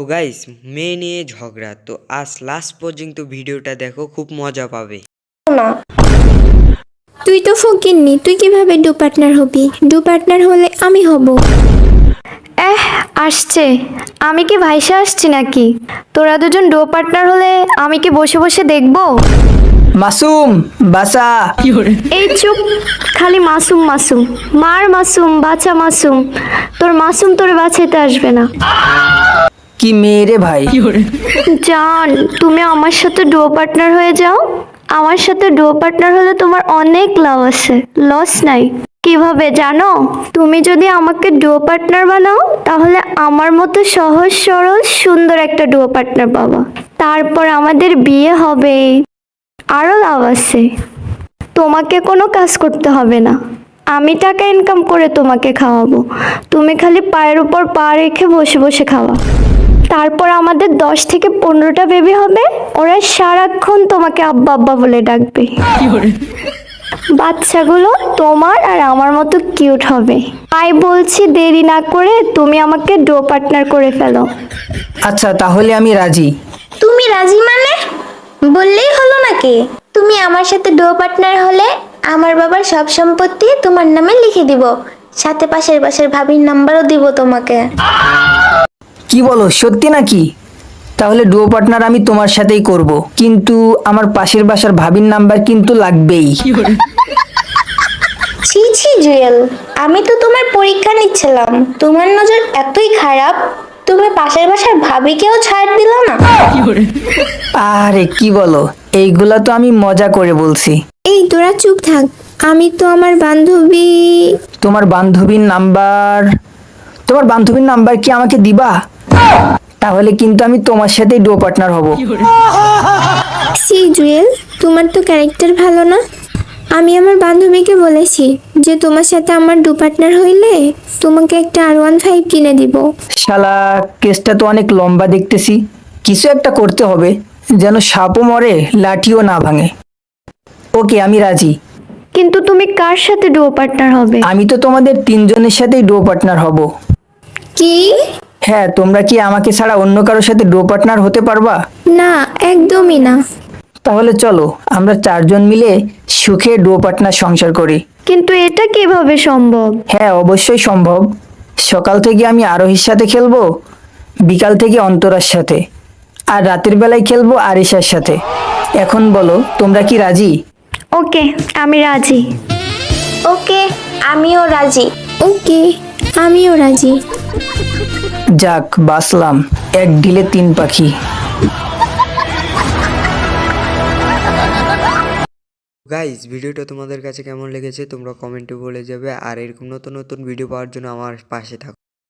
তো গাইস, মেয়ে নিয়ে ঝগড়া। তো আজ লাস্ট পর্যন্ত ভিডিওটা দেখো, খুব মজা পাবে। না, তুই তো ফকিন্নি, তুই কিভাবে do partner hobby? Do partner হলে আমি হব। আসছে। আমি কি ভাইসা আসছি নাকি? তোরা দুজন ডো পার্টনার হলে আমি কি বসে বসে দেখবো? মাসুম বাসা। এই চুপ, খালি মাসুম মাসুম, মার মাসুম, বাচ্চা মাসুম। তোর মাসুম তোর বাঁচাইতে আসবে না। কি মেয়ে রে ভাই। জান, তুমি আমার সাথে ডো পার্টনার হয়ে যাও। আমার সাথে ডো পার্টনার হলে তোমার অনেক লাভ আছে, লস নাই। কিভাবে জানো? তুমি যদি আমাকে ডো পার্টনার বানাও তাহলে আমার মতো সহজ সরল সুন্দর একটা ডো পার্টনার পাবা। তারপর আমাদের বিয়ে হবে। আরো লাভ আছে, তোমাকে কোনো কাজ করতে হবে না। আমি টাকা ইনকাম করে তোমাকে খাওয়াবো, তুমি খালি পায়ের উপর পা রেখে বসে বসে খাওয়া। তারপর আমাদের 10 থেকে 15টা বেবি হবে। ওরা সারাক্ষণ তোমাকে আব্বা আব্বা বলে ডাকবে। বাচ্চাগুলো তোমার আর আমার মতো কিউট হবে। তাই বলছি, দেরি না করে তুমি আমাকে ডো পার্টনার করে ফেলো। আচ্ছা তাহলে আমি রাজি। তুমি রাজি মানে? বললেই হলো নাকি? তুমি আমার সাথে ডো পার্টনার হলে আমার বাবার সব সম্পত্তি তোমার নামে লিখে দিব, সাথে পাশের পাশের ভাবির নাম্বারও দিব তোমাকে। কি বলো, সত্যি নাকি? তাহলে ডুও পার্টনার আমি তোমার সাথেই করব, কিন্তু আমার পাশের বাসার ভাবির নাম্বার কিন্তু লাগবেই। ছি ছি জুয়েল, আমি তো তোমার পরীক্ষা নিচ্ছিলাম। তোমার নজর এতই খারাপ, তুমি পাশের বাসার ভাবিকেও ছাড় দিলা না। আরে কি বলো, এইগুলা তো আমি মজা করে বলছি। এই তোরা চুপ থাক, আমি তো আমার বান্ধবী। তোমার বান্ধবীর নাম্বার কি আমাকে দিবা? তাহলে কিন্তু আমি তোমার সাথেই ডুও পার্টনার হব। সি জুয়েল, তোমার তো ক্যারেক্টার ভালো না। আমি আমার বান্ধবীকে বলেছি যে তোমার সাথে আমার ডু পার্টনার হইলে তোমাকে একটা R15 কিনে দিব। শালা, কেসটা তো অনেক লম্বা দেখতেছি। কিছু একটা করতে হবে, যেন সাপও মরে লাঠিও না ভাঙে। ওকে, আমি রাজি। কিন্তু তুমি কার সাথে ডো পার্টনার হবে? আমি তো তোমাদের তিনজনের সাথেই ডুও পার্টনার হব। কি? হ্যাঁ, তোমরা কি আমাকে ছাড়া অন্য কারোর সাথে ডুও পার্টনার হতে পারবা? না, একদমই না। তাহলে চলো আমরা 4জন মিলে সুখে ডুও পার্টনার সংসার করি। কিন্তু এটা কিভাবে সম্ভব? হ্যাঁ, অবশ্যই সম্ভব। সকাল থেকে আমি আরোহীর সাথে খেলবো, বিকাল থেকে অন্তরার সাথে, আর রাতের বেলায় খেলবো আরিশার সাথে। এখন বলো, তোমরা কি রাজি? ওকে, আমি রাজি। ওকে, আমিও রাজি। ওকে, আমিও রাজি। যাক, বাসলাম, এক ঢিলে 3 পাখি। গাইস, ভিডিওটা তোমাদের কাছে কেমন লেগেছে তোমরা কমেন্টে বলে যাবে। আর এরকম নতুন নতুন ভিডিও পাওয়ার জন্য আমার পাশে থাকো।